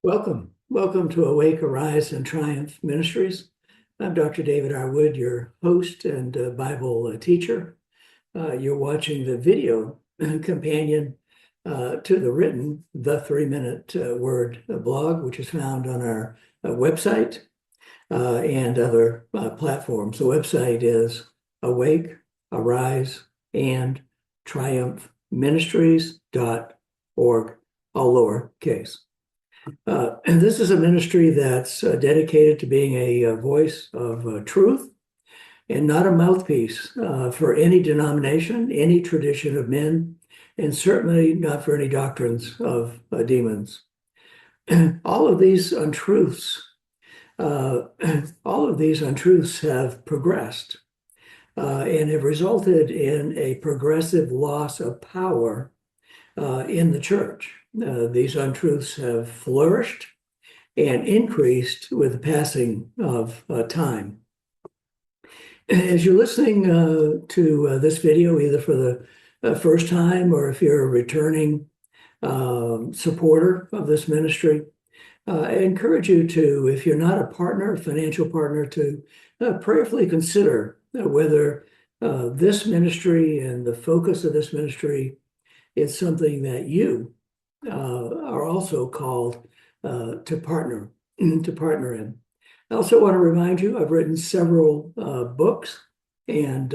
Welcome to Awake, Arise, and Triumph Ministries. I'm Dr. David R. Wood, your host and Bible teacher. You're watching the video companion to the written The 3-Minute Word blog, which is found on our website and other platforms. The website is Awake, Arise, and Triumph Ministries.org, all lowercase. And this is a ministry that's dedicated to being a voice of truth and not a mouthpiece for any denomination, any tradition of men, and certainly not for any doctrines of demons. All of these untruths, all of these untruths have progressed and have resulted in a progressive loss of power in the church. These untruths have flourished and increased with the passing of time. As you're listening to this video, either for the first time or if you're a returning supporter of this ministry, I encourage you to, if you're not a partner, a financial partner, to prayerfully consider whether this ministry and the focus of this ministry is something that you are also called to partner in. I also want to remind you, I've written several books, and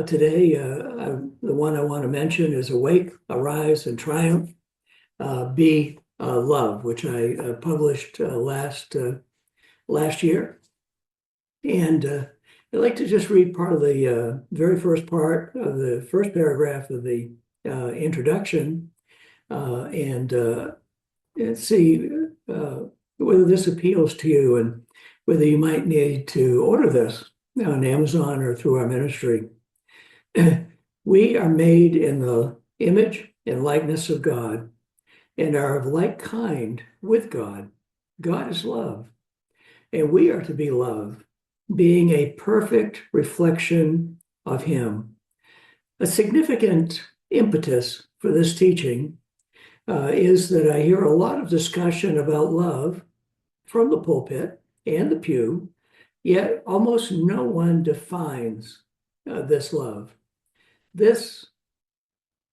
today the one I want to mention is Awake, Arise, and Triumph, Be Love, which I published last year. And I'd like to just read part of the very first part of the first paragraph of the introduction and see whether this appeals to you and whether you might need to order this on Amazon or through our ministry. We are made in the image and likeness of God and are of like kind with God. God is love, and we are to be love, being a perfect reflection of Him. A significant impetus for this teaching is that I hear a lot of discussion about love from the pulpit and the pew, yet almost no one defines this love. This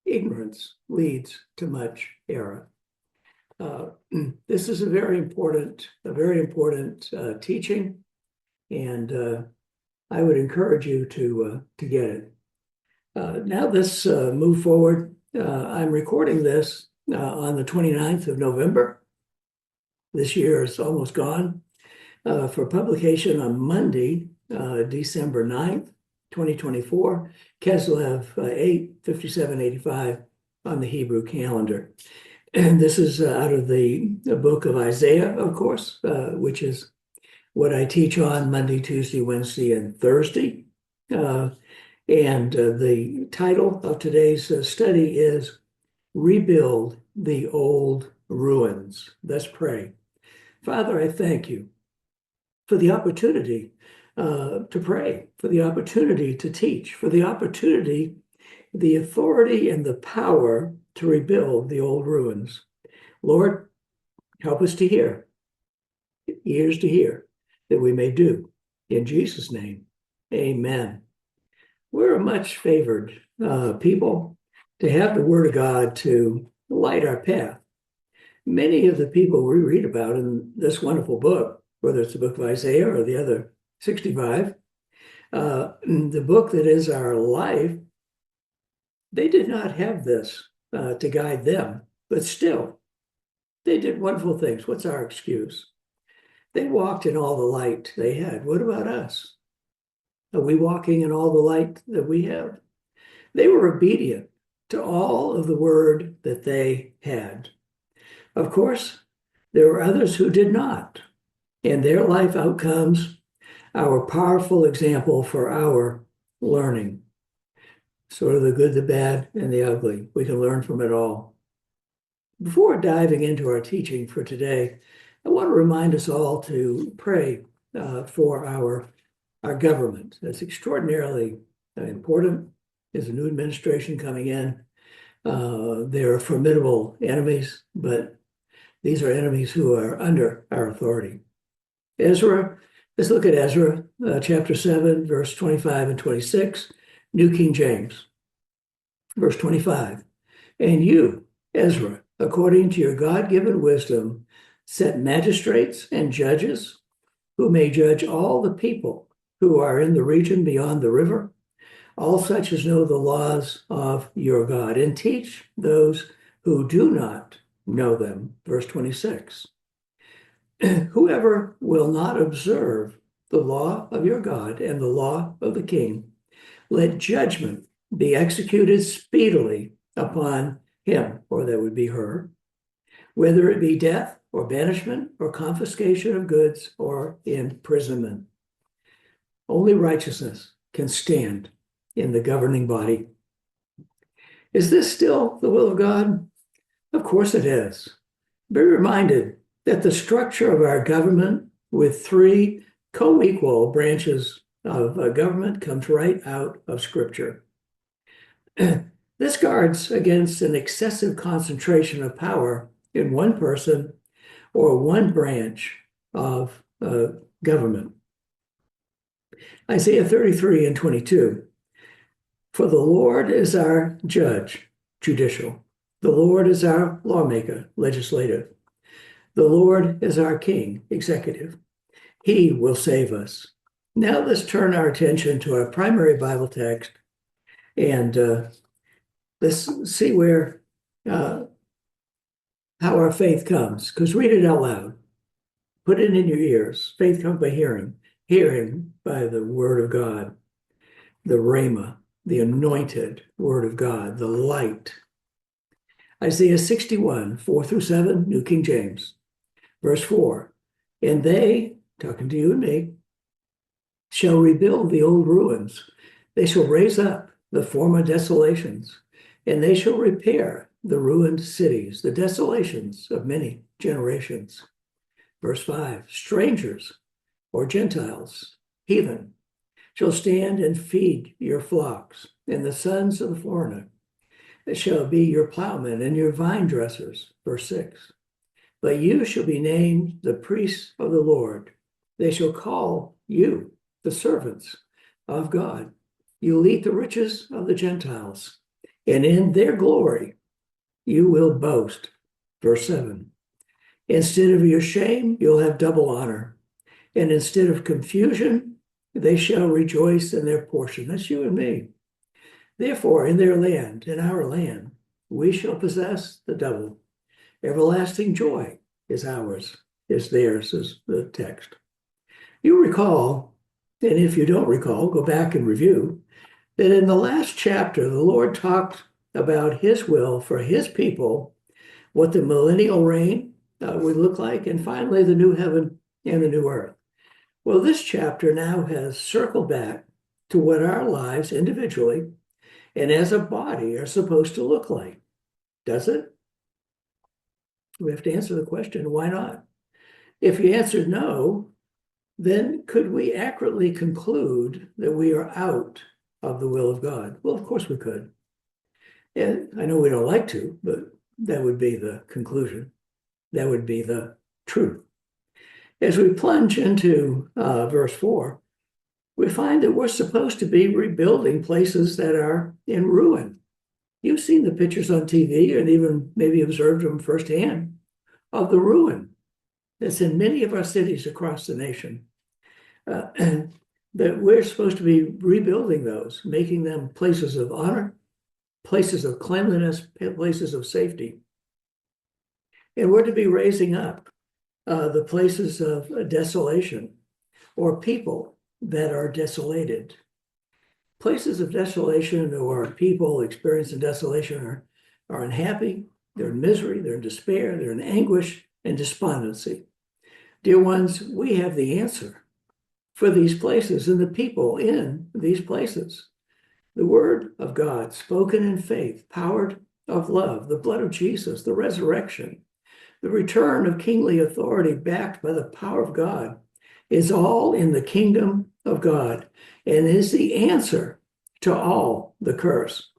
ignorance leads to much error. This is a very important teaching, and I would encourage you to get it. Now let's move forward. I'm recording this on the 29th of November. This year is almost gone. For publication on Monday, December 9th, 2024, Keslev 8/57/85 on the Hebrew calendar. And this is out of the book of Isaiah, of course, which is what I teach on Monday, Tuesday, Wednesday, and Thursday. And the title of today's study is Rebuild the Old Ruins. Let's pray. Father, I thank you for the opportunity to pray, for the opportunity to teach, for the opportunity, the authority, and the power to rebuild the old ruins. Lord, help us to hear, ears to hear, that we may do. In Jesus' name, amen. We're a much favored people to have the Word of God to light our path. Many of the people we read about in this wonderful book, whether it's the book of Isaiah or the other 65, the book that is our life, they did not have this to guide them, but still, they did wonderful things. What's our excuse? They walked in all the light they had. What about us? Are we walking in all the light that we have? They were obedient to all of the word that they had. Of course, there were others who did not, and their life outcomes are a powerful example for our learning. Sort of the good, the bad, and the ugly. We can learn from it all. Before diving into our teaching for today, I want to remind us all to pray for our government. That's extraordinarily important. There's a new administration coming in. There are formidable enemies, but These are enemies who are under our authority. Ezra, let's look at Ezra chapter 7, verse 25 and 26, New King James. Verse 25, and you, Ezra, according to your God-given wisdom, set magistrates and judges who may judge all the people who are in the region beyond the river, all such as know the laws of your God, and teach those who do not know them. Verse 26. Whoever will not observe the law of your God and the law of the king, let judgment be executed speedily upon him, or that would be her, whether it be death or banishment or confiscation of goods or imprisonment. Only righteousness can stand in the governing body. Is this still the will of God? Of course it is. Be reminded that the structure of our government with three co-equal branches of government comes right out of Scripture. This guards against an excessive concentration of power in one person or one branch of government. Isaiah 33 and 22. For the Lord is our judge, judicial. The Lord is our lawmaker, legislative. The Lord is our king, executive. He will save us. Now let's turn our attention to our primary Bible text and let's see where how our faith comes. Because read it out loud. Put it in your ears. Faith comes by hearing, hearing by the word of God, the Rhema, the anointed word of God, the light. Isaiah 61, 4 through 7, New King James. Verse 4, and they, talking to you and me, shall rebuild the old ruins. They shall raise up the former desolations, and they shall repair the ruined cities, the desolations of many generations. Verse 5, strangers or Gentiles, heathen, shall stand and feed your flocks, and the sons of the foreigner shall be your plowmen and your vine dressers. Verse 6, but you shall be named the priests of the Lord. They shall call you the servants of God. You'll eat the riches of the Gentiles, and in their glory you will boast. Verse 7, instead of your shame, you'll have double honor, and instead of confusion, they shall rejoice in their portion. That's you and me. Therefore, in their land, in our land, we shall possess the double. Everlasting joy is ours, is theirs, is the text. You recall, and if you don't recall, go back and review, that in the last chapter, the Lord talked about his will for his people, what the millennial reign would look like, and finally the new heaven and the new earth. Well, this chapter now has circled back to what our lives individually and as a body are supposed to look like. Does it? We have to answer the question, why not? If you answered no, then could we accurately conclude that we are out of the will of God? Well, of course we could. And I know we don't like to, but that would be the conclusion. That would be the truth. As we plunge into verse 4, we find that we're supposed to be rebuilding places that are in ruin. You've seen the pictures on TV and even maybe observed them firsthand of the ruin that's in many of our cities across the nation. And that we're supposed to be rebuilding those, making them places of honor, places of cleanliness, places of safety. And we're to be raising up the places of desolation or people that are desolated. Places of desolation or people experiencing desolation are unhappy, they're in misery, they're in despair, they're in anguish and despondency. Dear ones, we have the answer for these places and the people in these places. The word of God, spoken in faith, powered of love, the blood of Jesus, the resurrection, the return of kingly authority backed by the power of God is all in the kingdom of God and is the answer to all the curse.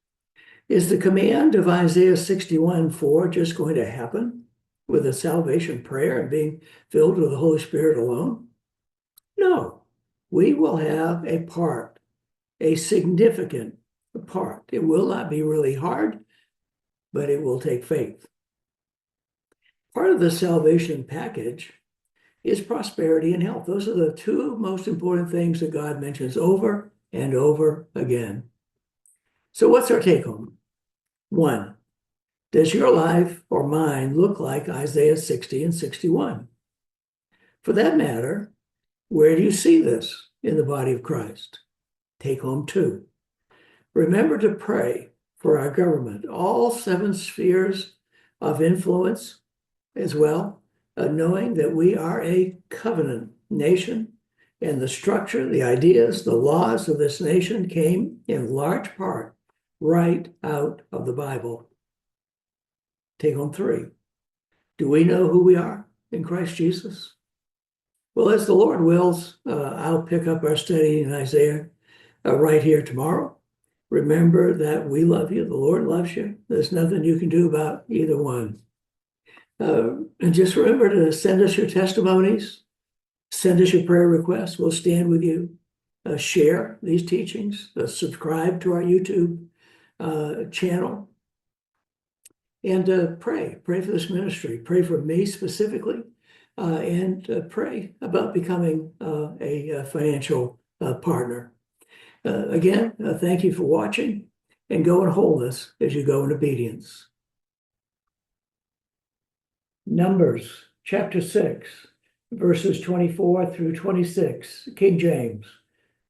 Is the command of Isaiah 61:4 just going to happen? with a salvation prayer and being filled with the Holy Spirit alone? No, we will have a part, a significant part. It will not be really hard, but it will take faith. Part of the salvation package is prosperity and health. Those are the two most important things that God mentions over and over again. So what's our take home? 1, does your life or mine look like Isaiah 60 and 61? For that matter, where do you see this in the body of Christ? Take home 2. Remember to pray for our government, all 7 spheres of influence as well, knowing that we are a covenant nation, and the structure, the ideas, the laws of this nation came in large part right out of the Bible. Take home 3. Do we know who we are in Christ Jesus? Well, as the Lord wills, I'll pick up our study in Isaiah right here tomorrow. Remember that we love you. The Lord loves you. There's nothing you can do about either one. And just remember to send us your testimonies. Send us your prayer requests. We'll stand with you. Share these teachings. Subscribe to our YouTube channel. And pray for this ministry. Pray for me specifically. And pray about becoming a financial partner. Again, thank you for watching, and go and hold us as you go in obedience. Numbers chapter 6, verses 24 through 26, King James.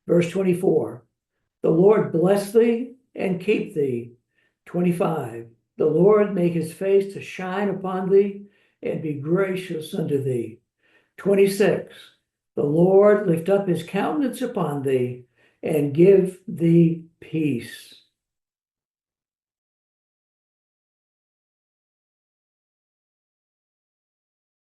Verse 24, the Lord bless thee and keep thee. 25, the Lord make his face to shine upon thee and be gracious unto thee. 26, the Lord lift up his countenance upon thee and give thee peace.